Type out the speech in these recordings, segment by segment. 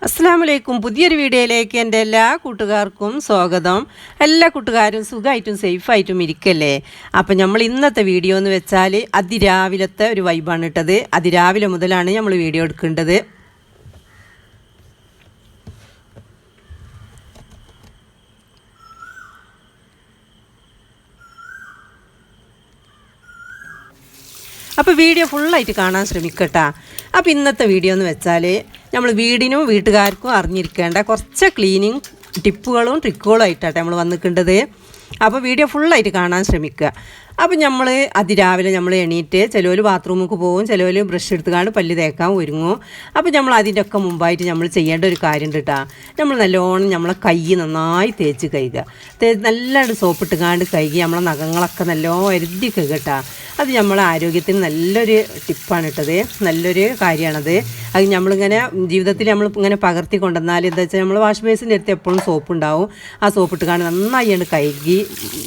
അസ്സലാമലൈക്കും. പുതിയൊരു വീഡിയോയിലേക്ക് എൻ്റെ എല്ലാ കൂട്ടുകാർക്കും സ്വാഗതം. എല്ലാ കൂട്ടുകാരും സുഖമായിട്ടും സേഫായിട്ടും ഇരിക്കല്ലേ? അപ്പം നമ്മൾ ഇന്നത്തെ വീഡിയോ എന്ന് വെച്ചാൽ അതിരാവിലത്തെ ഒരു വൈബാണ് ഇട്ടത്. അതിരാവിലെ മുതലാണ് നമ്മൾ വീഡിയോ എടുക്കേണ്ടത്. അപ്പോൾ വീഡിയോ ഫുള്ളായിട്ട് കാണാൻ ശ്രമിക്കട്ടാ. അപ്പോൾ ഇന്നത്തെ വീഡിയോ എന്ന് വെച്ചാൽ നമ്മൾ വീടിനും വീട്ടുകാർക്കും അറിഞ്ഞിരിക്കേണ്ട കുറച്ച് ക്ലീനിങ് ടിപ്പുകളും ട്രിക്കുകളും ആയിട്ടാണ് നമ്മൾ വന്നിട്ടുണ്ടത്. അപ്പോൾ വീഡിയോ ഫുള്ളായിട്ട് കാണാൻ ശ്രമിക്കുക. അപ്പം നമ്മൾ അതിരാവിലെ നമ്മൾ എണീറ്റ് ചിലവർ ബാത്റൂമിലേക്ക് പോകും, ചിലവർ ബ്രഷ് എടുത്തുകൊണ്ട് പല്ല് തേക്കാൻ ഒരുങ്ങും. അപ്പോൾ നമ്മൾ അതിൻ്റെ ഒക്കെ മുമ്പായിട്ട് നമ്മൾ ചെയ്യേണ്ട ഒരു കാര്യം ഉണ്ട് കേട്ടോ. നമ്മൾ നല്ലോണം നമ്മളെ കൈ നന്നായി തേച്ച് കഴുകുക. നല്ലതായിട്ട് സോപ്പിട്ടുകാണ്ട് കഴുകി നമ്മളെ നഖങ്ങളൊക്കെ നല്ലോണം എരുതി കഴുകുക കേട്ടോ. അത് നമ്മളെ ആരോഗ്യത്തിന് നല്ലൊരു ടിപ്പാണ് ഇട്ടത്, നല്ലൊരു കാര്യമാണത്. അത് നമ്മളിങ്ങനെ ജീവിതത്തിൽ നമ്മൾ ഇങ്ങനെ പകർത്തി കൊണ്ടുവന്നാൽ എന്താ വെച്ചാൽ നമ്മൾ വാഷ് ബേസിൻ്റെ അടുത്ത് എപ്പോഴും സോപ്പ് ഉണ്ടാവും. ആ സോപ്പിട്ടുകാണ്ട് നന്നായി കഴുകി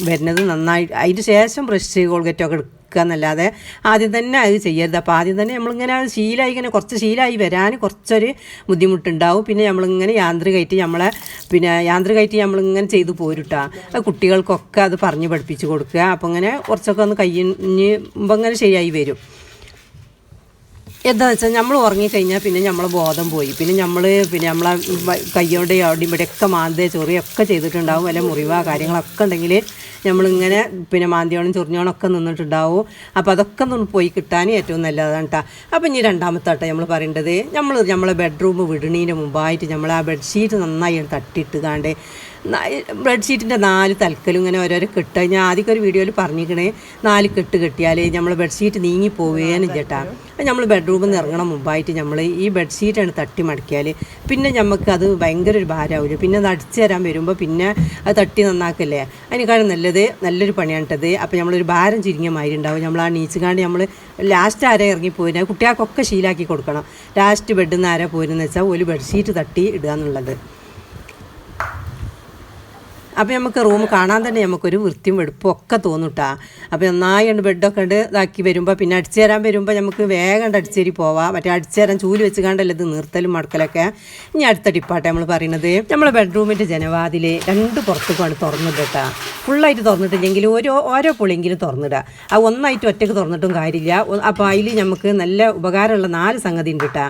വരുന്നത് നന്നായി. അതിന് ശേഷം ബ്രഷ് കോൾഗേറ്റൊക്കെ എടുക്കുക എന്നല്ലാതെ ആദ്യം തന്നെ അത് ചെയ്യരുത്. അപ്പോൾ ആദ്യം തന്നെ നമ്മളിങ്ങനെ ശീലമായി ഇങ്ങനെ കുറച്ച് ശീലമായി വരാൻ കുറച്ചൊരു ബുദ്ധിമുട്ടുണ്ടാവും. പിന്നെ നമ്മളിങ്ങനെ യാന്ത്രികമായിട്ട് നമ്മളിങ്ങനെ ചെയ്തു പോരുട്ടാ. കുട്ടികൾക്കൊക്കെ അത് പറഞ്ഞ് പഠിപ്പിച്ച് കൊടുക്കുക. അപ്പോൾ ഇങ്ങനെ കുറച്ചൊക്കെ ഒന്ന് കഴിയുമ്പോൾ ഇങ്ങനെ ശരിയായി വരും. എന്താണെന്ന് വെച്ചാൽ നമ്മൾ ഉറങ്ങിക്കഴിഞ്ഞാൽ പിന്നെ നമ്മളെ ബോധം പോയി. പിന്നെ നമ്മളെ കയ്യോടെ അവിടെയും ഇവിടെയൊക്കെ മാന്ത ചൊറിയൊക്കെ ചെയ്തിട്ടുണ്ടാവും. വല്ല മുറിവ കാര്യങ്ങളൊക്കെ ഉണ്ടെങ്കിൽ നമ്മളിങ്ങനെ മാന്തിയോണം ചൊറിഞ്ഞോണമൊക്കെ നിന്നിട്ടുണ്ടാവും. അപ്പോൾ അതൊക്കെ ഒന്ന് പോയി കിട്ടാൻ ഏറ്റവും നല്ലതാണ് കേട്ടോ. അപ്പോൾ ഇനി രണ്ടാമത്താട്ടെ നമ്മൾ പറയേണ്ടത്, നമ്മളെ ബെഡ്റൂം വിടണീൻ്റെ മുമ്പായിട്ട് നമ്മൾ ആ ബെഡ്ഷീറ്റ് നന്നായി തട്ടിയിട്ടുകാണ്ട് ബെഡ്ഷീറ്റിൻ്റെ 4 തലക്കലും ഇങ്ങനെ ഓരോരോ കെട്ട്. ഞാൻ ആദ്യമൊക്കെ ഒരു വീഡിയോയിൽ പറഞ്ഞിരിക്കണേ 4 കെട്ട് കെട്ടിയാൽ നമ്മൾ ബെഡ്ഷീറ്റ് നീങ്ങി പോവുകയെന്ന് ചേട്ടാ. നമ്മൾ ബെഡ്റൂമിൽ നിന്ന് ഇറങ്ങണം മുമ്പായിട്ട് നമ്മൾ ഈ ബെഡ്ഷീറ്റാണ് തട്ടി മടക്കിയാൽ പിന്നെ നമുക്കത് ഭയങ്കര ഒരു ഭാരമാവില്ല. പിന്നെ അത് അടിച്ചു തരാൻ വരുമ്പോൾ പിന്നെ അത് തട്ടി നന്നാക്കല്ലേ, അതിനേക്കാളും നല്ലൊരു പണിയാണിട്ടത്. അപ്പോൾ നമ്മളൊരു ഭാരം ചുരുങ്ങിയ മാതിരി ഉണ്ടാവും. നമ്മൾ ആ നീച്ചുകാണ്ട് നമ്മൾ ലാസ്റ്റ് ആരെ ഇറങ്ങിപ്പോയിന് കുട്ടികൾക്കൊക്കെ ശീലാക്കി കൊടുക്കണം. ലാസ്റ്റ് ബെഡിൽ നിന്ന് ആരാ പോരുന്നത് വെച്ചാൽ ഒരു ബെഡ്ഷീറ്റ് തട്ടി ഇടുക എന്നുള്ളത്. അപ്പോൾ നമുക്ക് റൂം കാണാൻ തന്നെ നമുക്കൊരു വൃത്തിയും വെടുപ്പും ഒക്കെ തോന്നൂട്ടാ. അപ്പോൾ നന്നായി ബെഡൊക്കെ ഇതാക്കി വരുമ്പോൾ പിന്നെ അടിച്ചു തരാൻ വരുമ്പോൾ നമുക്ക് വേഗം അടിച്ചേരി പോവാം. മറ്റേ അടിച്ചു തരാൻ ചൂല് വെച്ച് കണ്ടല്ലോ ഇത് നീർത്തലും മടക്കലൊക്കെ. ഇനി അടുത്ത ടിപ്പാട്ടെ നമ്മൾ പറയുന്നത്, നമ്മളെ ബെഡ്റൂമിൻ്റെ ജനവാതിൽ 2 പുറത്തേക്കാണ് തുറന്നിട്ടാ. ഫുള്ളായിട്ട് തുറന്നിട്ടില്ലെങ്കിൽ ഓരോ പൊളിയെങ്കിലും തുറന്നിടുക. അത് ഒന്നായിട്ട് ഒറ്റയ്ക്ക് തുറന്നിട്ടും കാര്യമില്ല. അപ്പോൾ അതിൽ നമുക്ക് നല്ല ഉപകാരമുള്ള 4 സംഗതി ഉണ്ട് കേട്ടോ.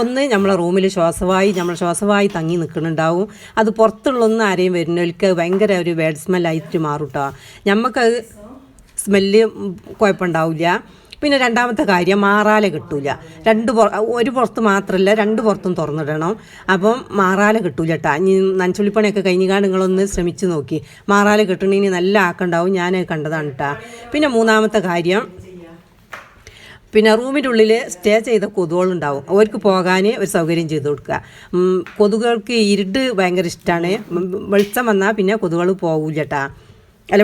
ഒന്ന്, നമ്മളെ റൂമിൽ ശ്വാസവായി തങ്ങി നിൽക്കുന്നുണ്ടാവും. അത് പുറത്തുള്ളൊന്നും ആരെയും വരുന്നവർക്ക് ഭയങ്കര ഒരു ബാഡ് സ്മെല്ലായിട്ട് മാറും കേട്ടോ. നമുക്കത് സ്മെല്ല് കുഴപ്പമുണ്ടാവില്ല. പിന്നെ രണ്ടാമത്തെ കാര്യം, മാറാല കിട്ടൂല. ഒരു പുറത്ത് മാത്രമല്ല 2 പുറത്തും തുറന്നിടണം. അപ്പം മാറാല കിട്ടൂല കേട്ടോ. ഇനി നനച്ചുള്ളിപ്പണിയൊക്കെ കഴിഞ്ഞാൽ നിങ്ങളൊന്ന് ശ്രമിച്ച് നോക്കി. മാറാല കിട്ടണമെങ്കിൽ നല്ല ആക്കുണ്ടാവും. ഞാനത് കണ്ടതാണ് കേട്ടോ. പിന്നെ മൂന്നാമത്തെ കാര്യം, റൂമിൻ്റെ ഉള്ളിൽ സ്റ്റേ ചെയ്ത കൊതുകുകളുണ്ടാവും. അവർക്ക് പോകാൻ ഒരു സൗകര്യം ചെയ്ത് കൊടുക്കുക. കൊതുകുകൾക്ക് ഇരുട്ട് ഭയങ്കര ഇഷ്ടമാണ്. വെളിച്ചം വന്നാൽ പിന്നെ കൊതുകുകൾ പോകില്ല കേട്ടോ.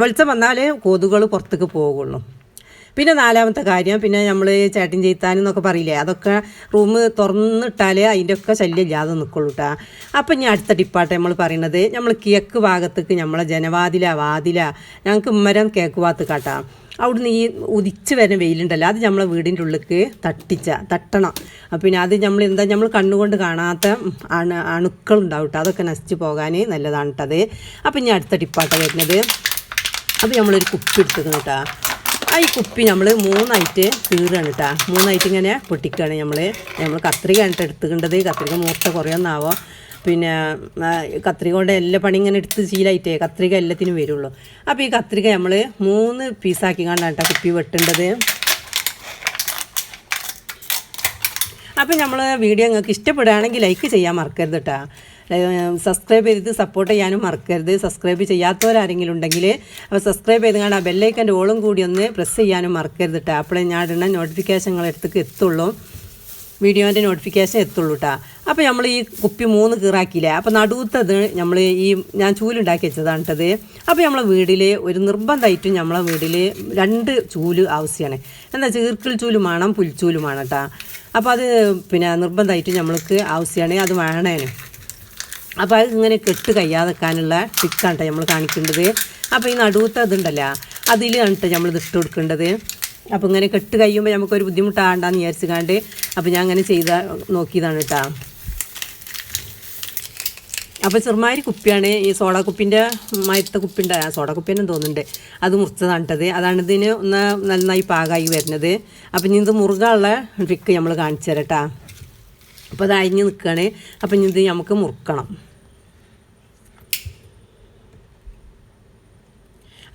വെളിച്ചം വന്നാൽ കൊതുകുകൾ പുറത്തേക്ക് പോകുള്ളൂ. പിന്നെ നാലാമത്തെ കാര്യം, നമ്മൾ ചേട്ടൻ ചെയ്ത്താനെന്നൊക്കെ പറയില്ലേ, അതൊക്കെ റൂം തുറന്നിട്ടാൽ അതിൻ്റെയൊക്കെ ശല്യം ഇല്ലാതെ നിൽക്കുള്ളൂ കേട്ടോ. അപ്പം ഇനി അടുത്ത ടിപ്പാട്ടെ നമ്മൾ പറയുന്നത്, നമ്മൾ കിഴക്ക് ഭാഗത്തേക്ക് നമ്മളെ വാതില ഞങ്ങൾക്ക് ഉമ്മരം കിഴക്ക് ഭാഗത്ത് കാട്ടാം. അവിടുന്ന് ഈ ഉദിച്ച് വരുന്ന വെയിലുണ്ടല്ലോ, അത് നമ്മളെ വീടിൻ്റെ ഉള്ളിലേക്ക് തട്ടണം. പിന്നെ അത് നമ്മൾ കണ്ണുകൊണ്ട് കാണാത്ത അണുക്കളുണ്ടാവും കേട്ടോ. അതൊക്കെ നശിച്ച് പോകാൻ നല്ലതാണ് കേട്ടത്. അപ്പം ഇനി അടുത്ത ടിപ്പാട്ട വരുന്നത്, അപ്പോൾ നമ്മളൊരു കുപ്പി എടുത്തിക്കണം കേട്ടോ. ഈ കുപ്പി നമ്മൾ 3ആയിട്ട് കീറുകയാണ് കേട്ടോ. 3ആയിട്ട് ഇങ്ങനെ പൊട്ടിക്കുകയാണ്. നമ്മൾ കത്രികയാണ് എടുത്തുക്കേണ്ടത്. കത്രിക മൂർത്ത കുറയൊന്നാവോ. കത്രിക കൊണ്ട് എല്ലാ പണി ഇങ്ങനെ എടുത്ത് ശീലമായിട്ടേ കത്രിക എല്ലാത്തിനും വരുള്ളൂ. അപ്പോൾ ഈ കത്രിക നമ്മൾ 3 പീസാക്കി കണ്ടാണ് കേട്ടോ കുപ്പി വെട്ടേണ്ടത്. അപ്പോൾ നമ്മൾ വീഡിയോ നിങ്ങൾക്ക് ഇഷ്ടപ്പെടുകയാണെങ്കിൽ ലൈക്ക് ചെയ്യാൻ മറക്കരുത് കേട്ടോ. സബ്സ്ക്രൈബ് ചെയ്ത് സപ്പോർട്ട് ചെയ്യാനും മറക്കരുത്. സബ്സ്ക്രൈബ് ചെയ്യാത്തവരാരെങ്കിലും ഉണ്ടെങ്കിൽ അപ്പോൾ സബ്സ്ക്രൈബ് ചെയ്ത് കാണാൻ ബെല്ലൈക്കൻ്റെ ഓളും കൂടി ഒന്ന് പ്രസ് ചെയ്യാനും മറക്കരുത് കേട്ടോ. അപ്പോഴേ ഞാൻ ഇടുന്ന നോട്ടിഫിക്കേഷൻ എടുത്തേക്ക് എത്തുള്ളൂ, വീഡിയോൻ്റെ നോട്ടിഫിക്കേഷൻ എത്തുള്ളൂ കേട്ടോ. അപ്പോൾ നമ്മൾ ഈ കുപ്പി 3 കീറാക്കിയില്ലേ, അപ്പോൾ നടുത്തത് ഞാൻ ചൂലുണ്ടാക്കി വെച്ചതാണ് കേട്ടത്. അപ്പോൾ നമ്മളെ വീട്ടിൽ ഒരു നിർബന്ധമായിട്ടും നമ്മളെ വീട്ടിൽ 2 ചൂല് ആവശ്യമാണ്. എന്താ ഈർക്കിൾ ചൂലും വേണം, പുൽച്ചൂലും വേണം കേട്ടോ. അപ്പോൾ അത് നിർബന്ധമായിട്ട് നമ്മൾക്ക് ആവശ്യമാണ്, അത് വേണേന്. അപ്പോൾ അത് ഇങ്ങനെ കെട്ട് കഴിയാതെക്കാനുള്ള ട്രിക്കാണ് കേട്ടോ നമ്മൾ കാണിക്കേണ്ടത്. അപ്പോൾ ഈ നടുത്തതുണ്ടല്ലോ, അതിലാണ് കേട്ടോ നമ്മളിത് ഇട്ട് കൊടുക്കേണ്ടത്. അപ്പോൾ ഇങ്ങനെ കെട്ട് കഴിയുമ്പോൾ നമുക്കൊരു ബുദ്ധിമുട്ടാകണ്ടെന്ന് വിചാരിച്ചുകൊണ്ട് അപ്പോൾ ഞാൻ അങ്ങനെ നോക്കിയതാണ് കേട്ടോ. അപ്പോൾ ചെറുമാതിരി കുപ്പിയാണ് ഈ സോഡ കുപ്പിൻ്റെ മയത്തെ കുപ്പിൻ്റെ സോഡ കുപ്പിയെന്നും തോന്നുന്നുണ്ട് അത് മുറിച്ചതാണിട്ടത്. അതാണ് ഇതിന് ഒന്ന് നന്നായി പാകമായി വരുന്നത്. അപ്പം ഇനി ഇത് മുറുകാനുള്ള ട്രിക്ക് നമ്മൾ കാണിച്ചു തരാം കേട്ടോ. അപ്പോൾ അത് അരിഞ്ഞ് നിൽക്കുകയാണ്. അപ്പം ഇനി ഇത് നമുക്ക് മുറുക്കണം.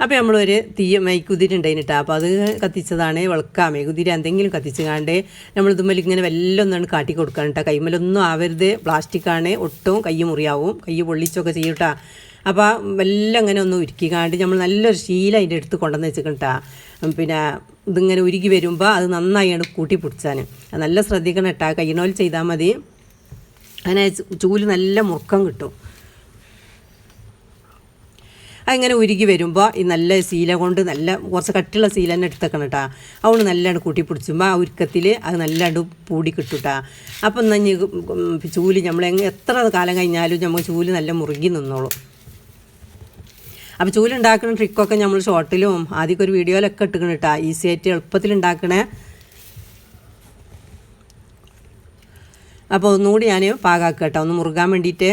അപ്പോൾ നമ്മളൊരു മെഴുകുതിരി ഉണ്ടായിട്ടാ. അപ്പോൾ അത് കത്തിച്ചതാണ്. വിളക്കാം മെഴുകുതിരി എന്തെങ്കിലും കത്തിച്ചുകാണ്ട് നമ്മളിതുമ്മൽ ഇങ്ങനെ വെല്ലം ഒന്നാണ് കാട്ടി കൊടുക്കാൻ കേട്ടോ. കൈമലൊന്നും ആവരുത്, പ്ലാസ്റ്റിക്കാണ്, ഒട്ടും കൈ മുറിയാവും, കൈ പൊള്ളിച്ചൊക്കെ ചെയ്യും കേട്ടോ. അപ്പോൾ വെല്ലം അങ്ങനെ ഒന്ന് ഉരുക്കിക്കാണ്ട് നമ്മൾ നല്ലൊരു ശീല അതിൻ്റെ അടുത്ത് കൊണ്ടുവന്ന് വെച്ചിട്ടാ. പിന്നെ ഇതിങ്ങനെ ഉരുകി വരുമ്പോൾ അത് നന്നായാണ് കൂട്ടി പിടിച്ചാൻ നല്ല ശ്രദ്ധിക്കണം കേട്ടോ. കൈനോൽ ചെയ്താൽ മതി. അങ്ങനെ ചൂല് നല്ല മുറുക്കം കിട്ടും. അങ്ങനെ ഉരുകി വരുമ്പോൾ ഈ നല്ല ശീല കൊണ്ട് നല്ല കുറച്ച് കട്ടിയുള്ള ശീല തന്നെ എടുത്തേക്കണം കേട്ടോ. അതുകൊണ്ട് നല്ലതാണ് കൂട്ടി പിടിച്ചുമ്പോൾ ആ ഉരുക്കത്തിൽ അത് നല്ലതാണ്ട് പൂടി കിട്ടും കേട്ടോ. അപ്പം എന്നാൽ ചൂല് നമ്മൾ എത്ര കാലം കഴിഞ്ഞാലും നമ്മൾ ചൂല് നല്ല മുറുകി നിന്നോളും. അപ്പോൾ ചൂലുണ്ടാക്കുന്ന ട്രിക്കൊക്കെ നമ്മൾ ഷോർട്ടിലും ആദ്യമൊക്കെ ഒരു വീഡിയോയിലൊക്കെ ഇട്ടിക്കണം കേട്ടോ. ഈസി ആയിട്ട് എളുപ്പത്തിൽ ഉണ്ടാക്കണേ. അപ്പോൾ ഒന്നുകൂടി ഞാൻ പാകാക്കുക കേട്ടോ, ഒന്ന് മുറുകാൻ വേണ്ടിയിട്ട്.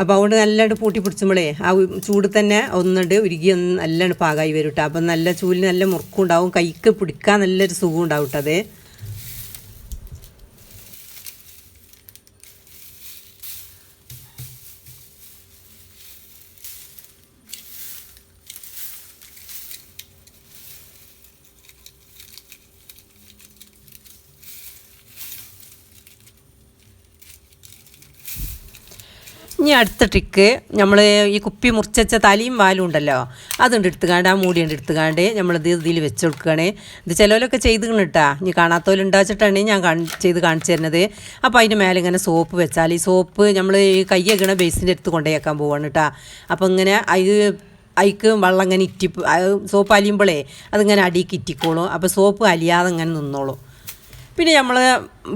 അപ്പോൾ അതുകൊണ്ട് നല്ലതായിട്ട് പൂട്ടി പിടിച്ചുമ്പോഴേ ആ ചൂട് തന്നെ ഒന്നുണ്ട് ഉരുകി ഒന്ന് നല്ലതാണ് പാകമായി വരും കേട്ടോ. അപ്പം നല്ല ചൂലിന് നല്ല മുറുക്കും ഉണ്ടാവും, കൈക്ക് പിടിക്കാൻ നല്ലൊരു സുഖം ഉണ്ടാവും കേട്ടോ. അത് ഇനി അടുത്ത ട്രിക്ക്, നമ്മൾ ഈ കുപ്പി മുറിച്ച തലയും വാലും ഉണ്ടല്ലോ അതുകൊണ്ട് എടുത്തുകാണ്ട് ആ മൂടി കൊണ്ട് എടുത്തുകാണ്ട് നമ്മളിത് ഇതിൽ വെച്ച് കൊടുക്കുകയാണ്. ഇത് ചിലവരൊക്കെ ചെയ്തിക്കണം കേട്ടോ. ഇനി കാണാത്തവരുണ്ടാച്ചിട്ടാണ് ഞാൻ ചെയ്ത് കാണിച്ചു തരുന്നത്. അപ്പോൾ അതിൻ്റെ മേലെ ഇങ്ങനെ സോപ്പ് വെച്ചാൽ ഈ സോപ്പ് നമ്മൾ ഈ കൈ കഴുകണ ബേസിൻ്റെ അടുത്ത് കൊണ്ടുപോയേക്കാൻ പോവാണ് കേട്ടോ. അപ്പോൾ ഇങ്ങനെ അതിക്ക് വെള്ളം ഇങ്ങനെ സോപ്പ് അലിയുമ്പോഴേ അതിങ്ങനെ അടിക്ക് ഇറ്റിക്കോളും. അപ്പോൾ സോപ്പ് അലിയാതെ ഇങ്ങനെ നിന്നോളും. പിന്നെ നമ്മൾ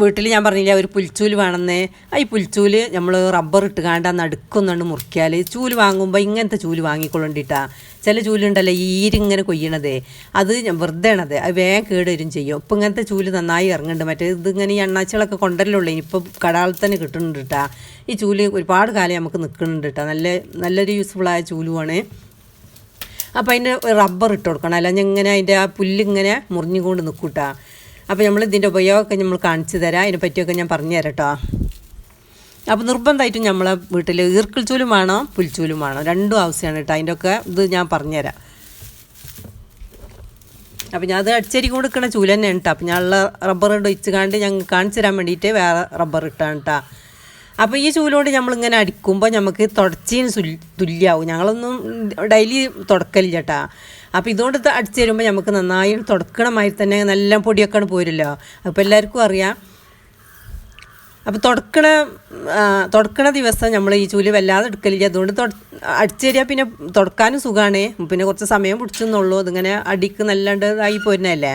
വീട്ടിൽ ഞാൻ പറഞ്ഞില്ല ഒരു പുൽച്ചൂല് വേണമെന്ന്. ഈ പുൽച്ചൂല് നമ്മൾ റബ്ബർ ഇട്ടുകാണ്ട് ആ നടുക്കൊന്നുകൊണ്ട് മുറിക്കാൽ ചൂല് വാങ്ങുമ്പോൾ ഇങ്ങനത്തെ ചൂല് വാങ്ങിക്കൊള്ളിട്ടാ. ചില ചൂലുണ്ടല്ലോ ഈരിങ്ങനെ കൊയ്യണത്, അത് വെറുതെ ആണത്, അത് വേഗം കേടുവരും ചെയ്യും. ഇപ്പം ഇങ്ങനത്തെ ചൂല് നന്നായി ഇറങ്ങുന്നുണ്ട്. മറ്റേ ഇതിങ്ങനെ ഈ എണ്ണാച്ചുകളൊക്കെ കൊണ്ടല്ലുള്ളൂ, ഇനിയിപ്പോൾ കടാളിൽ തന്നെ കിട്ടുന്നുണ്ട് കേട്ടോ. ഈ ചൂല് ഒരുപാട് കാലം നമുക്ക് നിൽക്കുന്നുണ്ട് കേട്ടോ. നല്ലൊരു യൂസ്ഫുള്ളായ ചൂലുമാണ്. അപ്പോൾ അതിൻ്റെ റബ്ബർ ഇട്ട് കൊടുക്കണം, അല്ലെങ്കിൽ ഇങ്ങനെ അതിൻ്റെ ആ പുല്ലിങ്ങനെ മുറിഞ്ഞുകൊണ്ട് നിൽക്കും കേട്ടോ. അപ്പോൾ നമ്മൾ ഇതിൻ്റെ ഉപയോഗമൊക്കെ നമ്മൾ കാണിച്ചു തരാം, അതിനെ പറ്റിയൊക്കെ ഞാൻ പറഞ്ഞു തരാം കേട്ടോ. അപ്പോൾ നിർബന്ധമായിട്ടും നമ്മളെ വീട്ടിൽ ഈർക്കിൾ ചൂലും വേണം, പുൽച്ചൂലും വേണം, രണ്ടും ആവശ്യമാണ് കേട്ടോ. അതിൻ്റെ ഒക്കെ ഇത് ഞാൻ പറഞ്ഞുതരാം. അപ്പോൾ ഞാൻ അത് അടിച്ചരി കൊടുക്കണ ചൂല് തന്നെയാണ് കേട്ടോ. അപ്പോൾ ഞാനുള്ള റബ്ബർ ഒഴിച്ചുകാണ്ട് ഞങ്ങൾ കാണിച്ചു തരാൻ വേണ്ടിയിട്ട് വേറെ റബ്ബർ ഇട്ടാണ് കേട്ടോ. അപ്പോൾ ഈ ചൂലോട് നമ്മളിങ്ങനെ അടിക്കുമ്പോൾ നമുക്ക് തുടച്ചതിന് തുല്യമാവും. ഞങ്ങളൊന്നും ഡെയിലി തുടക്കലില്ല കേട്ടോ. അപ്പോൾ ഇതുകൊണ്ട് അടിച്ചു തരുമ്പോൾ നമുക്ക് നന്നായി തുടക്കണമായി തന്നെ നല്ല പൊടിയൊക്കെയാണ് പോരുമല്ലോ. അപ്പോൾ എല്ലാവർക്കും അറിയാം. അപ്പോൾ തുടക്കണ ദിവസം നമ്മൾ ഈ ചൂല് വല്ലാതെ എടുക്കലില്ല. അതുകൊണ്ട് അടിച്ചു തരിക പിന്നെ തുടക്കാനും സുഖമാണ്. പിന്നെ കുറച്ച് സമയം പിടിച്ചെന്നുള്ളൂ. അതിങ്ങനെ അടിക്ക് നല്ലാണ്ട് ആയി പോരുന്നതല്ലേ.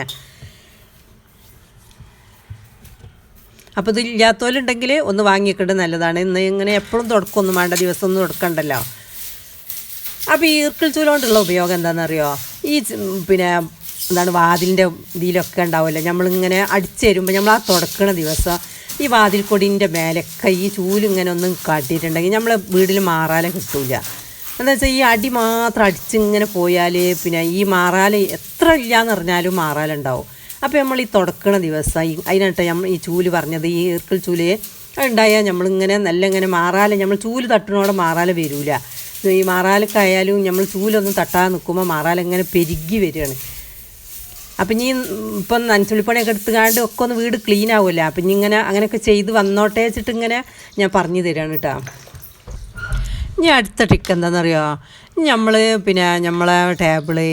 അപ്പോൾ ഇത് ഇല്ലാത്തവരുണ്ടെങ്കിൽ ഒന്ന് വാങ്ങിക്കേണ്ടത് നല്ലതാണ്. ഇന്ന് ഇങ്ങനെ എപ്പോഴും തുടക്കമൊന്നും വേണ്ട, ദിവസമൊന്നും തുടക്കണ്ടല്ലോ. അപ്പോൾ ഈ ഈർക്കിൾ ചൂല കൊണ്ടുള്ള ഉപയോഗം എന്താണെന്നറിയോ? ഈ പിന്നെ എന്താണ് വാതിലിൻ്റെ ഇതിലൊക്കെ ഉണ്ടാവുമല്ലോ, നമ്മളിങ്ങനെ അടിച്ചു തരുമ്പോൾ നമ്മൾ ആ തുടക്കണ ദിവസം ഈ വാതിൽ കൊടിൻ്റെ മേലൊക്കെ ഈ ചൂലിങ്ങനെ ഒന്നും കാട്ടിയിട്ടുണ്ടെങ്കിൽ നമ്മളെ വീട്ടിൽ മാറാല കിട്ടില്ല. എന്താ വെച്ചാൽ ഈ അടി മാത്രം അടിച്ചിങ്ങനെ പോയാൽ പിന്നെ ഈ മാറാല എത്ര ഇല്ലയെന്ന് പറഞ്ഞാലും മാറാലുണ്ടാവും. അപ്പോൾ നമ്മൾ ഈ തുടക്കണ ദിവസം അതിനായിട്ട് നമ്മൾ ഈ ചൂല് പറഞ്ഞത്, ഈ ഈർക്കിൾ ചൂല് ഉണ്ടായാൽ നമ്മളിങ്ങനെ നല്ല ഇങ്ങനെ മാറാല, നമ്മൾ ചൂല് തട്ടുന്നതോടെ മാറാല വരില്ല. ഈ മാറാലക്കായാലും നമ്മൾ ചൂലൊന്നും തട്ടാതെ നിൽക്കുമ്പോൾ മാറാല ഇങ്ങനെ പെരുകി വരികയാണ്. അപ്പം ഇനി ഇപ്പം നനച്ചുള്ളിപ്പണിയൊക്കെ എടുത്തുകാണ്ട് ഒക്കെ ഒന്ന് വീട് ക്ലീൻ ആവുമല്ലോ. അപ്പം ഇനി ഇങ്ങനെ അങ്ങനെയൊക്കെ ചെയ്ത് വന്നോട്ടെ വെച്ചിട്ട് ഇങ്ങനെ ഞാൻ പറഞ്ഞു തരാണ് കേട്ടോ. ഇനി അടുത്ത ട്രിക്ക് എന്താണെന്നറിയോ? പിന്നെ നമ്മളെ ടേബിള്,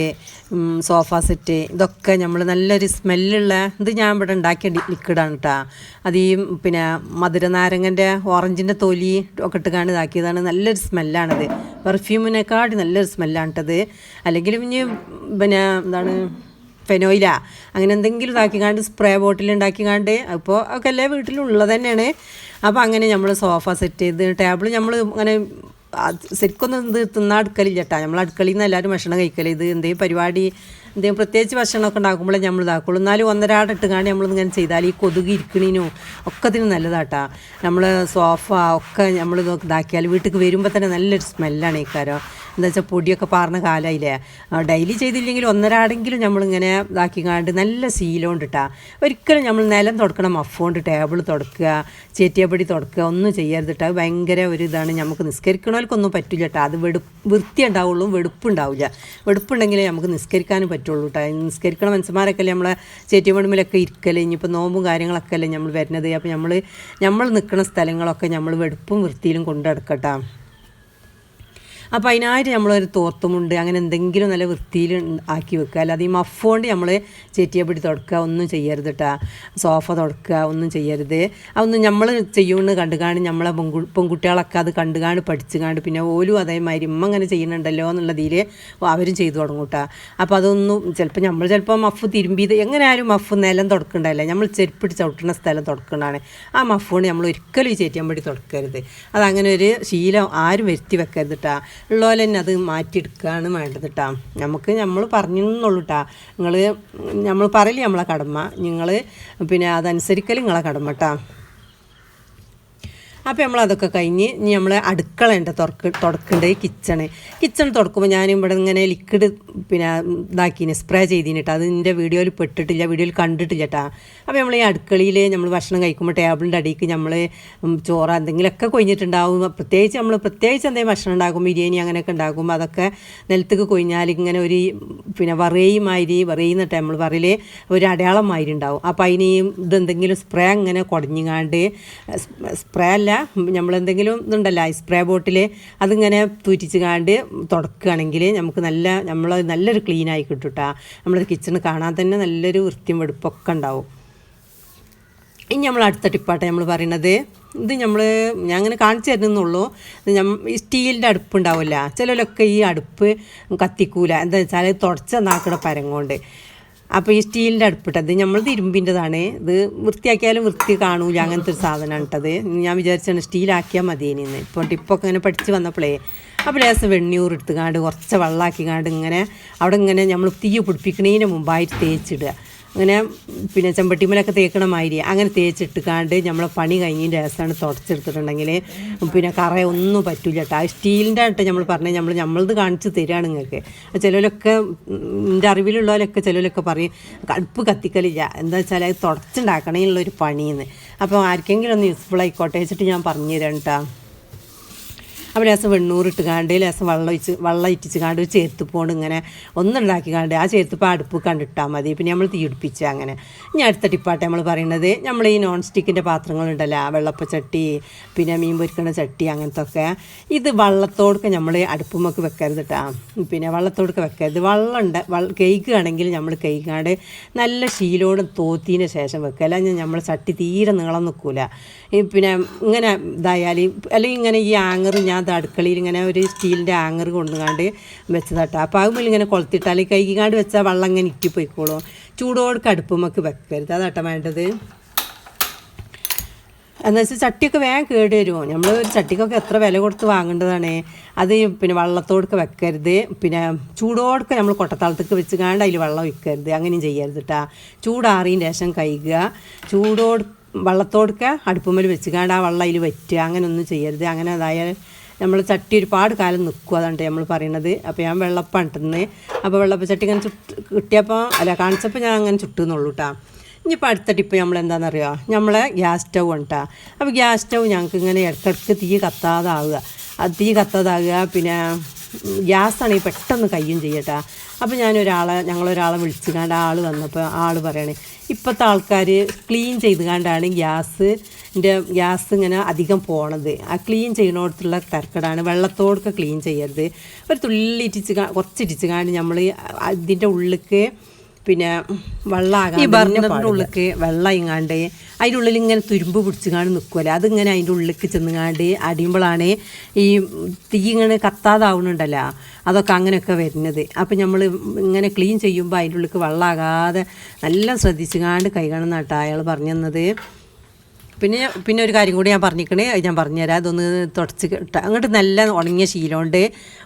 സോഫ സെറ്റ്, ഇതൊക്കെ നമ്മൾ നല്ലൊരു സ്മെല്ലുള്ള ഇത് ഞാൻ ഇവിടെ ഉണ്ടാക്കിയ ലിക്വിഡാണ് കേട്ടോ. അത് ഈ പിന്നെ മധുരനാരങ്ങൻ്റെ ഓറഞ്ചിൻ്റെ തൊലി ഒക്കെ ഇട്ടുകാണ്ട് ഇതാക്കിയതാണ്. നല്ലൊരു സ്മെല്ലാണത്. പെർഫ്യൂമിനെക്കാട്ടി നല്ലൊരു സ്മെല്ലാണ് കേട്ടത്. അല്ലെങ്കിൽ ഇനി പിന്നെ എന്താണ് ഫെനോയില അങ്ങനെ എന്തെങ്കിലും ഇതാക്കിക്കാണ്ട് സ്പ്രേ ബോട്ടിൽ ഉണ്ടാക്കിക്കാണ്ട്, അപ്പോൾ ഒക്കെ എല്ലാ വീട്ടിലും ഉള്ളത് തന്നെയാണ്. അപ്പോൾ അങ്ങനെ നമ്മൾ സോഫ സെറ്റ് ചെയ്ത് ടേബിൾ നമ്മൾ അങ്ങനെ ശരിക്കൊന്നും ഇത് തിന്നാൻ അടുക്കളില്ല കേട്ടോ. നമ്മൾ അടുക്കളയിൽ നിന്ന് എല്ലാവരും ഭക്ഷണം കഴിക്കൽ. ഇത് എന്തെങ്കിലും പരിപാടി എന്തെങ്കിലും പ്രത്യേകിച്ച് ഭക്ഷണമൊക്കെ ഉണ്ടാക്കുമ്പോഴേ നമ്മൾ ഇതാക്കുള്ളൂ. എന്നാലും ഒന്നരാട് ഇട്ടുകാണ്ട് നമ്മളിങ്ങനെ ചെയ്താൽ ഈ കൊതുക് ഇരിക്കണീനും ഒക്കത്തിനും നല്ലതാട്ടാ. നമ്മൾ സോഫ ഒക്കെ നമ്മൾ ഇതാക്കിയാൽ വീട്ടിൽ വരുമ്പോൾ തന്നെ നല്ലൊരു സ്മെല്ലാണ് ഈ കാരം. എന്താ വെച്ചാൽ പൊടിയൊക്കെ പാർന്ന കാലമായില്ലേ. ഡെയിലി ചെയ്തില്ലെങ്കിലും ഒന്നരാടെങ്കിലും നമ്മളിങ്ങനെ ഇതാക്കിക്കാണ്ട് നല്ല ശീലമുണ്ടിട്ടാ. ഒരിക്കലും നമ്മൾ നിലം തുടക്കണം മഫോണ്ട് ടേബിൾ തുടക്കുക, ചേറ്റിയപ്പടി തുടക്കുക ഒന്നും ചെയ്യരുതിട്ടാ. അത് ഭയങ്കര ഒരു ഇതാണ്. നമുക്ക് നിസ്കരിക്കണവർക്കൊന്നും പറ്റില്ല കേട്ടോ. അത് വൃത്തി ഉണ്ടാവുള്ളൂ, വെടുപ്പുണ്ടാവില്ല. വെടുപ്പുണ്ടെങ്കിലേ നമുക്ക് നിസ്കരിക്കാനും പറ്റുള്ളൂ കേട്ടോ. നിസ്കരിക്കണ മനുഷ്യന്മാരൊക്കെ അല്ലേ നമ്മളെ ചേറ്റിയപ്പടിമിലൊക്കെ ഇരിക്കല്ലേ. ഇനിയിപ്പോൾ നോമ്പും കാര്യങ്ങളൊക്കെ അല്ലേ നമ്മൾ വരുന്നത്. അപ്പോൾ നമ്മൾ നിൽക്കുന്ന സ്ഥലങ്ങളൊക്കെ നമ്മൾ വെടുപ്പും വൃത്തിയിലും കൊണ്ടു നടക്കട്ടാ. അപ്പോൾ അതിനായിട്ട് നമ്മളൊരു തോർത്തുമുണ്ട് അങ്ങനെ എന്തെങ്കിലും നല്ല വൃത്തിയിൽ ആക്കി വെക്കുക. അല്ലാതെ ഈ മഫോണ്ട് നമ്മൾ ചേറ്റിയപ്പടി തുടക്കുക ഒന്നും ചെയ്യരുത് കേട്ടോ. സോഫ തുടക്കുക ഒന്നും ചെയ്യരുത്. അതൊന്നും നമ്മൾ ചെയ്യുമെന്ന് കണ്ടുകാണ്ട് നമ്മളെ പെൺകുട്ടികളൊക്കെ അത് കണ്ടുകാണ്ട് പഠിച്ചുകാണ്ട് പിന്നെ ഓലും അതേമാതിരി അങ്ങനെ ചെയ്യുന്നുണ്ടല്ലോ എന്നുള്ളതിൽ അവരും ചെയ്തു തുടങ്ങും കേട്ടോ. അപ്പോൾ അതൊന്നും ചിലപ്പോൾ മഫ് തിരുമ്പിയത് എങ്ങനെയായാലും മഫ് നിലം തുടക്കണ്ടല്ലേ. നമ്മൾ ചെരുപ്പിട്ട് ചവിട്ടുന്ന സ്ഥലം തുടക്കുന്നതാണ്. ആ മഫോണ്ട് നമ്മൾ ഒരിക്കലും ഈ ചേറ്റിയമ്പടി തുടക്കരുത്. അതങ്ങനെ ഒരു ശീലം ആരും വരുത്തി വെക്കരുത് കേട്ടോ. ഉള്ളപോലെ തന്നെ അത് മാറ്റിയെടുക്കുകയാണ് വേണ്ടത് കേട്ടോ. നമ്മൾ പറഞ്ഞെന്നുള്ളൂ കേട്ടോ. നമ്മൾ പറയില്ലേ നമ്മളെ കടമ, നിങ്ങൾ പിന്നെ അതനുസരിക്കൽ നിങ്ങളെ കടമ കേട്ടോ. അപ്പോൾ നമ്മളതൊക്കെ കഴിഞ്ഞ് ഇനി നമ്മൾ അടുക്കള ഉണ്ട് തുടക്കേണ്ടത് കിച്ചൺ തുടക്കുമ്പോൾ ഞാൻ ഇവിടെ ഇങ്ങനെ ലിക്വിഡ് പിന്നെ ഇതാക്കിന് സ്പ്രേ ചെയ്തിന് കേട്ടോ. അത് എൻ്റെ വീഡിയോയിൽ വീഡിയോയിൽ കണ്ടിട്ടില്ല കേട്ടോ. അപ്പോൾ നമ്മൾ ഈ അടുക്കളയിൽ നമ്മൾ ഭക്ഷണം കഴിക്കുമ്പോൾ ടേബിളിൻ്റെ അടിക്ക് നമ്മൾ ചോറ് എന്തെങ്കിലുമൊക്കെ കൊഴിഞ്ഞിട്ടുണ്ടാവും. പ്രത്യേകിച്ച് എന്തെങ്കിലും ഭക്ഷണം ഉണ്ടാക്കും, ബിരിയാണി അങ്ങനെയൊക്കെ ഉണ്ടാക്കുമ്പോൾ അതൊക്കെ നിലത്തേക്ക് കൊഴിഞ്ഞാൽ ഇങ്ങനെ ഒരു പിന്നെ വറയുന്നിട്ട് നമ്മൾ പറയൽ ഒരു അടയാളം മാതിരി ഉണ്ടാവും. അപ്പോൾ അതിന് ഇതെന്തെങ്കിലും സ്പ്രേ ഇങ്ങനെ കുടഞ്ഞിങ്ങാണ്ട് സ്പ്രേ അല്ല നമ്മളെന്തെങ്കിലും ഇതുണ്ടല്ലോ സ്പ്രേ ബോട്ടിൽ അതിങ്ങനെ തൂറ്റിച്ച് കാണ്ട് തുടക്കുകയാണെങ്കിൽ നമുക്ക് നല്ലൊരു ക്ലീനായി കിട്ടും കേട്ടോ. നമ്മുടെ കിച്ചണ് കാണാൻ തന്നെ നല്ലൊരു വൃത്തിയും വെടുപ്പൊക്കെ ഉണ്ടാവും. ഇനി നമ്മൾ അടുത്ത ടിപ്പാട്ടെ നമ്മൾ പറയണത്, ഇത് ഞാൻ അങ്ങനെ കാണിച്ചു തരുന്നുള്ളൂ. ഈ സ്റ്റീലിൻ്റെ അടുപ്പുണ്ടാവില്ല, ചിലരൊക്കെ ഈ അടുപ്പ് കത്തിക്കൂല. എന്താ വെച്ചാൽ തുടച്ച നാക്കണ പരങ്ങോണ്ട്. അപ്പോൾ ഈ സ്റ്റീലിൻ്റെ അടുപ്പിട്ടത് നമ്മൾ ഇരുമ്പിൻ്റെതാണ്. ഇത് വൃത്തിയാക്കിയാലും വൃത്തി കാണൂല, അങ്ങനത്തെ ഒരു സാധനമാണ് ഇട്ടത്. ഞാൻ വിചാരിച്ചാണ് സ്റ്റീലാക്കിയാൽ മതിയെന്ന്. ഇപ്പോൾ ടിപ്പൊക്കെ ഇങ്ങനെ പഠിച്ച് വന്നപ്പോഴേ അപ്പോൾ ലേശം വെണ്ണീർ എടുത്തുകാണ്ട് കുറച്ച് വെള്ളമാക്കിക്കാണ്ട് ഇങ്ങനെ അവിടെ ഇങ്ങനെ നമ്മൾ തീ പിടിപ്പിക്കുന്നതിന് മുമ്പായിട്ട് തേച്ചിടുക. അങ്ങനെ പിന്നെ ചെമ്പട്ടിമേലൊക്കെ തേക്കണ മാതിരി അങ്ങനെ തേച്ചിട്ടുകാണ്ട് നമ്മളെ പണി കഴിഞ്ഞതിൻ്റെ രസമാണ് തുടച്ചെടുത്തിട്ടുണ്ടെങ്കിൽ പിന്നെ കറയൊന്നും പറ്റില്ല കേട്ടോ. ആ സ്റ്റീലിൻ്റെ ആയിട്ട് നമ്മൾ പറഞ്ഞാൽ നമ്മളത് കാണിച്ച് തരികയാണ് നിങ്ങൾക്ക്. ചിലരൊക്കെ എൻ്റെ അറിവിലുള്ളവരൊക്കെ ചിലരൊക്കെ പറയും അടുപ്പ് കത്തിക്കലില്ല, എന്താ വെച്ചാൽ അത് തുടച്ചുണ്ടാക്കണേന്നുള്ളൊരു പണിയെന്ന്. അപ്പോൾ ആർക്കെങ്കിലും ഒന്ന് യൂസ്ഫുൾ ആയിക്കോട്ടെ വെച്ചിട്ട് ഞാൻ പറഞ്ഞു തരാം കേട്ടോ. അപ്പോൾ ലേശം വെണ്ണൂർ ഇട്ടുകാണ്ട് ലേശം വെള്ളം ഇറ്റിച്ചുകാണ്ട് ഒരു ചേർത്തുപ്പോണ്ട് ഇങ്ങനെ ഒന്നുണ്ടാക്കിക്കാണ്ട് ആ ചേർത്തുപ്പോൾ അടുപ്പ് കണ്ടിട്ടാൽ മതി. പിന്നെ നമ്മൾ തീ പിടിപ്പിച്ച് അങ്ങനെ. ഇനി അടുത്ത ടിപ്പാട്ടെ നമ്മൾ പറയുന്നത്, നമ്മൾ ഈ നോൺ സ്റ്റിക്കിൻ്റെ പാത്രങ്ങളുണ്ടല്ലോ, വെള്ളപ്പച്ചട്ടി പിന്നെ മീൻ പൊരിക്കുന്ന ചട്ടി അങ്ങനത്തെ ഒക്കെ, ഇത് വെള്ളത്തോടൊക്കെ നമ്മൾ അടുപ്പുമ്മക്ക് വെക്കരുത് കേട്ടോ. പിന്നെ വെള്ളത്തോടൊക്കെ വെക്കരുത്. കേൾക്കുകയാണെങ്കിൽ നമ്മൾ കേൾക്കാണ്ട് നല്ല ശീലോട് തോത്തിൻ്റെ ശേഷം വെക്കുക. അല്ലെങ്കിൽ നമ്മൾ ചട്ടി തീരെ നീളം നിൽക്കില്ല. പിന്നെ ഇങ്ങനെ ഇതായാൽ അല്ലെങ്കിൽ ഇങ്ങനെ ഈ ആങ്ങർ ഞാൻ അടുക്കളയിൽ ഇങ്ങനെ ഒരു സ്റ്റീലിൻ്റെ ആങ്ങർ കൊണ്ടുകാണ്ട് വെച്ചതാട്ടോ. അപ്പോൾ അതുമ്പോൾ ഇങ്ങനെ കൊളുത്തിട്ടാൽ കൈകാണ്ട് വെച്ചാൽ വെള്ളം ഇങ്ങനെ ഇറ്റിപ്പോയിക്കോളും. ചൂടോടൊക്കെ അടുപ്പുമ്മക്ക് വെക്കരുത്, അതാട്ടോ വേണ്ടത്. എന്ന് വെച്ചാൽ ചട്ടിയൊക്കെ വേഗം കേട് വരുമോ. നമ്മൾ ഒരു ചട്ടിക്കൊക്കെ എത്ര വില കൊടുത്ത് വാങ്ങേണ്ടതാണ്. അത് പിന്നെ വെള്ളത്തോടൊക്കെ വെക്കരുത്. പിന്നെ ചൂടോടൊക്കെ നമ്മൾ കൊട്ടത്താളത്തേക്ക് വെച്ച് കാണ്ട് അതിൽ വെള്ളം ഒഴിക്കരുത്, അങ്ങനെയും ചെയ്യരുത് കേട്ടോ. ചൂടാറിയതിന് ശേഷം കഴുകുക. വെള്ളത്തോടൊക്കെ അടുപ്പുമ്മൽ വെച്ച് കാണ്ട് ആ വെള്ളം അതിൽ വറ്റുക, അങ്ങനെ ഒന്നും ചെയ്യരുത്. അങ്ങനെ അതായാൽ നമ്മൾ ചട്ടി ഒരുപാട് കാലം നിൽക്കും, അതാണ് നമ്മൾ പറയണത്. അപ്പോൾ ഞാൻ വെള്ളപ്പം ഇട്ടുന്നത്. അപ്പോൾ വെള്ളപ്പം ചട്ടി ഇങ്ങനെ കാണിച്ചപ്പോൾ ഞാൻ അങ്ങനെ ചുട്ടുന്നുള്ളൂ കേട്ടോ. ഇനിയിപ്പോൾ അടുത്ത ടിപ്പ് നമ്മൾ എന്താണെന്നറിയോ, നമ്മളെ ഗ്യാസ് സ്റ്റൗ ഉണ്ട്. അപ്പോൾ ഗ്യാസ് സ്റ്റൗ ഞങ്ങൾക്ക് ഇങ്ങനെ ഇടയ്ക്കിടയ്ക്ക് തീ കത്താതാവുക. പിന്നെ ഗ്യാസാണെങ്കിൽ പെട്ടെന്ന് കയ്യും ചെയ്യട്ടാ. അപ്പോൾ ഞങ്ങളൊരാളെ വിളിച്ചുകാണ്ട് ആൾ വന്നപ്പോൾ ആൾ പറയണേ, ഇപ്പോഴത്തെ ആൾക്കാർ ക്ലീൻ ചെയ്തുകൊണ്ടാണ് ഗ്യാസ് ഇങ്ങനെ അധികം പോണത്. ആ ക്ലീൻ ചെയ്യുന്നിടത്തുള്ള തരക്കടാണ്. വെള്ളത്തോടൊക്കെ ക്ലീൻ ചെയ്യരുത്. ഒരു തുള്ളി കുറച്ചിട്ടിച്ചുകാണ്ട് നമ്മൾ ഇതിൻ്റെ ഉള്ളിലേക്ക് പിന്നെ വെള്ളമാകാൻ ഈ ബർണറിൻ്റെ ഉള്ളിലേക്ക് വെള്ളം ഇങ്ങാണ്ട് അതിൻ്റെ ഉള്ളിൽ ഇങ്ങനെ തുരുമ്പ് പിടിച്ചുകാണ്ട് നിൽക്കുമല്ലോ, അതിങ്ങനെ അതിൻ്റെ ഉള്ളിലേക്ക് ചെന്നുകാണ്ട് അടിയുമ്പോഴാണ് ഈ തീ ഇങ്ങനെ കത്താതാവുന്നുണ്ടല്ലോ, അതൊക്കെ അങ്ങനെയൊക്കെ വരുന്നത്. അപ്പോൾ നമ്മൾ ഇങ്ങനെ ക്ലീൻ ചെയ്യുമ്പോൾ അതിൻ്റെ ഉള്ളിലേക്ക് വെള്ളമാകാതെ നല്ല ശ്രദ്ധിച്ചുകാണ്ട് കൈകാണെന്ന് കേട്ടോ അയാൾ പറഞ്ഞു തന്നത്. പിന്നെ ഒരു കാര്യം കൂടി ഞാൻ പറഞ്ഞിരിക്കണേ, അത് ഞാൻ പറഞ്ഞുതരാം. അതൊന്ന് തുടച്ച് അങ്ങോട്ട് നല്ല ഉണങ്ങിയ ശീലമുണ്ട്,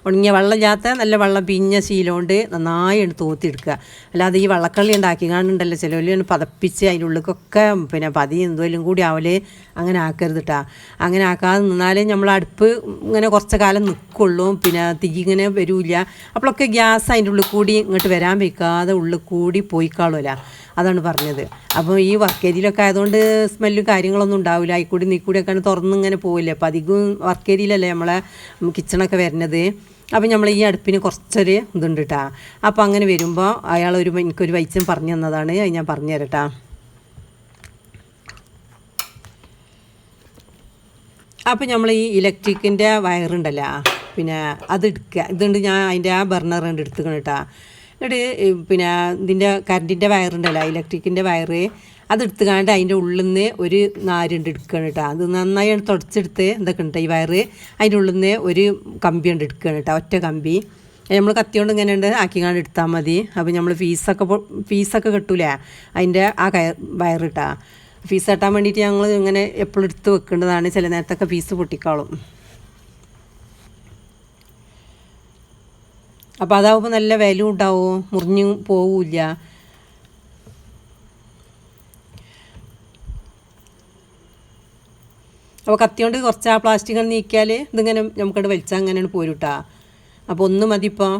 ഉണങ്ങിയ വെള്ളമില്ലാത്ത നല്ല വെള്ളം പിഞ്ഞ ശീലമുണ്ട് നന്നായി തോത്തിയെടുക്കുക. അല്ലാതെ ഈ വെള്ളക്കള്ളി ഉണ്ടാക്കിക്കാണ്ടുണ്ടല്ലോ ചിലവർ പതപ്പിച്ച് അതിൻ്റെ ഉള്ളിലൊക്കെ പിന്നെ പതി എന്തെങ്കിലും കൂടി ആവല് അങ്ങനെ ആക്കരുത് കേട്ടോ. അങ്ങനെ ആക്കാതെ നിന്നാലേ നമ്മൾ അടുപ്പ് ഇങ്ങനെ കുറച്ച് കാലം നിൽക്കുള്ളൂ, പിന്നെ തീ ഇങ്ങനെ വരില്ല. അപ്പോഴൊക്കെ ഗ്യാസ് അതിൻ്റെ ഉള്ളിൽ കൂടി ഇങ്ങോട്ട് വരാൻ വയ്ക്കാതെ ഉള്ളിൽ കൂടി പോയിക്കാളുമല്ല, അതാണ് പറഞ്ഞത്. അപ്പോൾ ഈ വർക്ക് ഏരിയയിലൊക്കെ ആയതുകൊണ്ട് സ്മെല്ലും കാര്യങ്ങളൊന്നും ഉണ്ടാവില്ല, അതിൽക്കൂടി നീക്കൂടിയൊക്കെ തുറന്നിങ്ങനെ പോവില്ലേ. അപ്പോൾ അധികം വർക്ക് ഏരിയയിലല്ലേ നമ്മളെ കിച്ചണൊക്കെ വരുന്നത്. അപ്പോൾ നമ്മൾ ഈ അടുപ്പിന് കുറച്ചൊരു ഇതുണ്ട് കേട്ടോ. അപ്പോൾ അങ്ങനെ വരുമ്പോൾ എനിക്കൊരു വൈദ്യം പറഞ്ഞു തന്നതാണ്, അത് ഞാൻ പറഞ്ഞു തരാം കേട്ടോ. അപ്പോൾ നമ്മൾ ഈ ഇലക്ട്രിക്കിൻ്റെ വയറുണ്ടല്ലോ, പിന്നെ അത് എടുക്കുക. ഇതുണ്ട് ഞാൻ അതിൻ്റെ ആ ബർണർ ഉണ്ട് എടുത്തുക്കണം കേട്ടോ. എന്നിട്ട് പിന്നെ ഇതിൻ്റെ കറണ്ടിൻ്റെ വയറുണ്ടല്ലോ, ഇലക്ട്രിക്കിൻ്റെ വയറ്, അതെടുത്തുകാണ്ട് അതിൻ്റെ ഉള്ളിൽ നിന്ന് ഒരു നാരുണ്ട് എടുക്കണം കേട്ടോ. അത് നന്നായി തുടച്ചെടുത്ത് എന്തൊക്കെ ഉണ്ട് ഈ വയറ്, അതിൻ്റെ ഉള്ളിൽ നിന്ന് ഒരു കമ്പി ഉണ്ട് എടുക്കണം കേട്ടോ, ഒറ്റ കമ്പി. നമ്മൾ കത്തിയോണ്ട് ഇങ്ങനെ ഉണ്ട് ആക്കിക്കാണ്ട് എടുത്താൽ മതി. അപ്പോൾ നമ്മൾ ഫീസൊക്കെ കിട്ടൂലേ അതിൻ്റെ ആ വയറിട്ടാ. ഫീസ് കെട്ടാൻ വേണ്ടിയിട്ട് ഞങ്ങൾ ഇങ്ങനെ എപ്പോഴും എടുത്ത് വെക്കേണ്ടതാണ്, ചില നേരത്തൊക്കെ ഫീസ് പൊട്ടിക്കാളും. അപ്പോൾ അതാവുമ്പോൾ നല്ല വില ഉണ്ടാവും, മുറിഞ്ഞു പോവില്ല. അപ്പോൾ കത്തിയോണ്ട് കുറച്ച് ആ പ്ലാസ്റ്റിക് നീക്കിയാൽ ഇതിങ്ങനെ നമുക്കത് വലിച്ചാൽ അങ്ങനെയാണ് പോരുട്ടാ. അപ്പോൾ ഒന്ന് മതി ഇപ്പോൾ.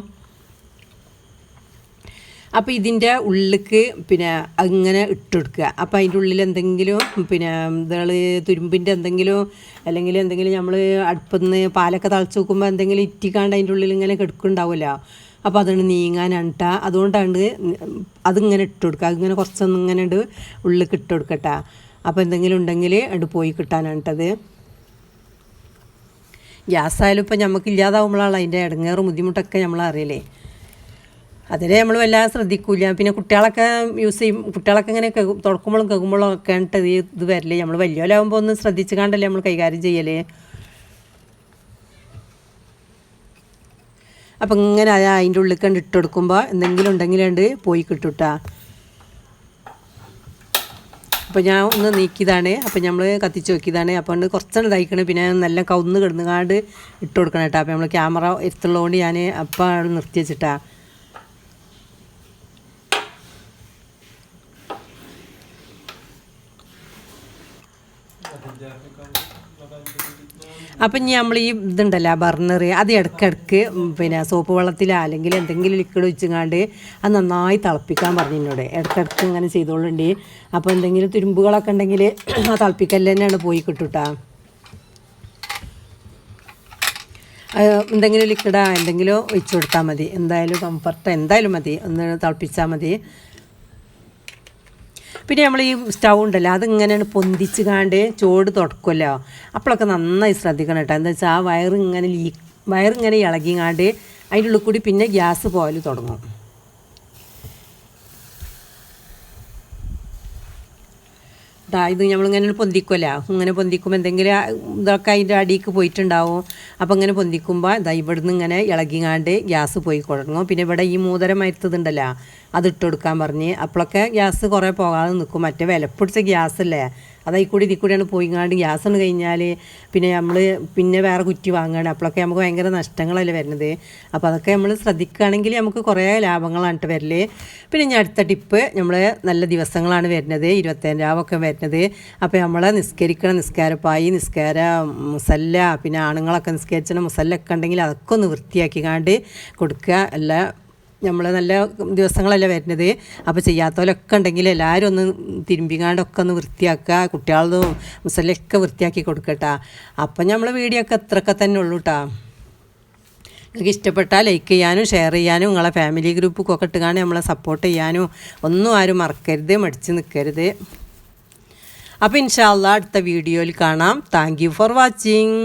അപ്പോൾ ഇതിൻ്റെ ഉള്ളിലേക്ക് പിന്നെ അങ്ങനെ ഇട്ടുകൊടുക്കുക. അപ്പോൾ അതിൻ്റെ ഉള്ളിൽ എന്തെങ്കിലും പിന്നെ തുരുമ്പിൻ്റെ എന്തെങ്കിലും അല്ലെങ്കിൽ എന്തെങ്കിലും നമ്മൾ അടുപ്പിൽ നിന്ന് പാലൊക്കെ തളിച്ച് നോക്കുമ്പോൾ എന്തെങ്കിലും ഇറ്റിക്കാണ്ട് അതിൻ്റെ ഉള്ളിൽ ഇങ്ങനെ കിടക്കുന്നുണ്ടാവുമല്ലോ, അപ്പോൾ അതാണ് നീങ്ങാനാണ് കേട്ടോ. അതുകൊണ്ടാണ് അതിങ്ങനെ ഇട്ട് കൊടുക്കുക. അതിങ്ങനെ കുറച്ചൊന്നും ഇങ്ങനെ ഉണ്ട് ഉള്ളിലേക്ക് ഇട്ട് കൊടുക്കട്ടാ. അപ്പോൾ എന്തെങ്കിലും ഉണ്ടെങ്കിൽ അത് പോയി കിട്ടാനാണ് കേട്ടത്. ഗ്യാസായാലും ഇപ്പം നമുക്ക് ഇല്ലാതാവുമ്പോഴാണ് അതിൻ്റെ ഇടങ്ങേറും ബുദ്ധിമുട്ടൊക്കെ നമ്മൾ അറിയില്ലേ. അതിനെ നമ്മൾ വല്ലാതെ ശ്രദ്ധിക്കില്ല. പിന്നെ കുട്ടികളൊക്കെ യൂസ് ചെയ്യും, കുട്ടികളൊക്കെ ഇങ്ങനെ തുറക്കുമ്പോഴും കേൾക്കുമ്പോഴും ഒക്കെ ആയിട്ട് ഇത് വരില്ലേ. നമ്മൾ വലിയവരാകുമ്പോൾ ഒന്ന് ശ്രദ്ധിച്ച് കണ്ടല്ലേ നമ്മൾ കൈകാര്യം ചെയ്യലേ. അപ്പം ഇങ്ങനെ അതിൻ്റെ ഉള്ളിൽ കണ്ട് ഇട്ട് കൊടുക്കുമ്പോൾ എന്തെങ്കിലും ഉണ്ടെങ്കിലുണ്ട് പോയി കിട്ടുട്ടാ. അപ്പോൾ ഞാൻ ഒന്ന് നീക്കിയതാണ്, അപ്പോൾ നമ്മൾ കത്തിച്ച് നോക്കിയതാണ്. അപ്പോൾ കുറച്ചാണ് തയ്ക്കണം, പിന്നെ നല്ല കവുന്ന് കിടന്നുകാണ്ട് ഇട്ട് കൊടുക്കണം കേട്ടോ. അപ്പോൾ നമ്മൾ ക്യാമറ എടുത്തുള്ളതുകൊണ്ട് ഞാൻ അപ്പോൾ നിർത്തി വെച്ചിട്ടാ. അപ്പം ഇനി നമ്മൾ ഈ ഇതുണ്ടല്ലോ ബർണർ, അത് ഇടയ്ക്കിടയ്ക്ക് പിന്നെ സോപ്പ് വെള്ളത്തിലോ അല്ലെങ്കിൽ എന്തെങ്കിലും ലിക്വിഡ് ഒഴിച്ചങ്ങാണ്ട് അത് നന്നായി തിളപ്പിക്കാൻ പറഞ്ഞു എന്നോട്. ഇടയ്ക്കിടയ്ക്ക് ഇങ്ങനെ ചെയ്തോളുണ്ട്. അപ്പോൾ എന്തെങ്കിലും തുരുമ്പുകളൊക്കെ ഉണ്ടെങ്കിൽ ആ തിളപ്പിക്കൽ തന്നെയാണ് പോയി കിട്ടുട്ടാ. എന്തെങ്കിലും ലിക്വിഡോ എന്തെങ്കിലും ഒഴിച്ചു കൊടുത്താൽ മതി, എന്തായാലും കംഫർട്ട് എന്തായാലും മതി, ഒന്ന് തിളപ്പിച്ചാൽ മതി. പിന്നെ നമ്മൾ ഈ സ്റ്റൗ ഉണ്ടല്ലോ അതിങ്ങനെയാണ് പൊന്തിച്ച് കാണ്ട് ചോട് തുടക്കുമല്ലോ, അപ്പോഴൊക്കെ നന്നായി ശ്രദ്ധിക്കണം കേട്ടോ. എന്താ വെച്ചാൽ ആ വയറിങ്ങനെ ഇളകിങ്ങാണ്ട് അതിൻ്റെ ഉള്ളിൽ കൂടി പിന്നെ ഗ്യാസ് പോകൽ തുടങ്ങും. ഇത് നമ്മളിങ്ങനെ പൊന്തിക്കുമല്ലോ, ഇങ്ങനെ പൊന്തിക്കുമ്പോൾ എന്തെങ്കിലും ഇതൊക്കെ അതിൻ്റെ അടിക്ക് പോയിട്ടുണ്ടാവും. അപ്പോൾ ഇങ്ങനെ പൊന്തിക്കുമ്പോൾ ഇവിടുന്ന് ഇങ്ങനെ ഇളകിങ്ങാണ്ട് ഗ്യാസ് പോയി തുടങ്ങും. പിന്നെ ഇവിടെ ഈ മൂതരമായിരുത്തതുണ്ടല്ലോ അതിട്ട് കൊടുക്കാൻ പറഞ്ഞ്, അപ്പോഴൊക്കെ ഗ്യാസ് കുറേ പോകാതെ നിൽക്കും. മറ്റേ വിലപ്പിടിച്ച ഗ്യാസല്ലേ, അതിൽ കൂടി ഇതിൽ കൂടിയാണ് പോയിങ്ങാണ്ട് ഗ്യാസ് ഒന്ന് കഴിഞ്ഞാൽ പിന്നെ നമ്മൾ പിന്നെ വേറെ കുറ്റി വാങ്ങുകയാണ്. അപ്പോഴൊക്കെ നമുക്ക് ഭയങ്കര നഷ്ടങ്ങളല്ലേ വരുന്നത്. അപ്പോൾ അതൊക്കെ നമ്മൾ ശ്രദ്ധിക്കുകയാണെങ്കിൽ നമുക്ക് കുറേ ലാഭങ്ങളാണ് വരല്. പിന്നെ ഇനി അടുത്ത ടിപ്പ്, നമ്മൾ നല്ല ദിവസങ്ങളാണ് വരുന്നത്, 25 രാവൊക്കെ വരുന്നത്. അപ്പോൾ നമ്മൾ നിസ്കാരപ്പായി, മുസല്ല, പിന്നെ ആണുങ്ങളൊക്കെ നിസ്കരിച്ച മുസല്ലൊക്കെ ഉണ്ടെങ്കിൽ അതൊക്കെ ഒന്ന് വൃത്തിയാക്കിക്കാണ്ട് കൊടുക്കുക. എല്ലാ നമ്മൾ നല്ല ദിവസങ്ങളല്ലേ വരുന്നത്. അപ്പോൾ ചെയ്യാത്തവരൊക്കെ ഉണ്ടെങ്കിൽ എല്ലാവരും ഒന്ന് തിരുമ്പിക്കാണ്ടൊക്കെ ഒന്ന് വൃത്തിയാക്കുക, കുട്ടികളതും മുസല്ലൊക്കെ വൃത്തിയാക്കി കൊടുക്കട്ടാ. അപ്പം നമ്മൾ വീഡിയോ ഒക്കെ അത്രയൊക്കെ തന്നെ ഉള്ളൂ കേട്ടോ. നിങ്ങൾക്ക് ഇഷ്ടപ്പെട്ടാൽ ലൈക്ക് ചെയ്യാനും ഷെയർ ചെയ്യാനും നിങ്ങളെ ഫാമിലി ഗ്രൂപ്പൊക്കെ ഇട്ടുകാണ്ട് നമ്മളെ സപ്പോർട്ട് ചെയ്യാനും ഒന്നും ആരും മറക്കരുത്, മടിച്ച് നിൽക്കരുത്. അപ്പോൾ ഇൻഷാ അല്ലാഹ് അടുത്ത വീഡിയോയിൽ കാണാം. Thank you for watching.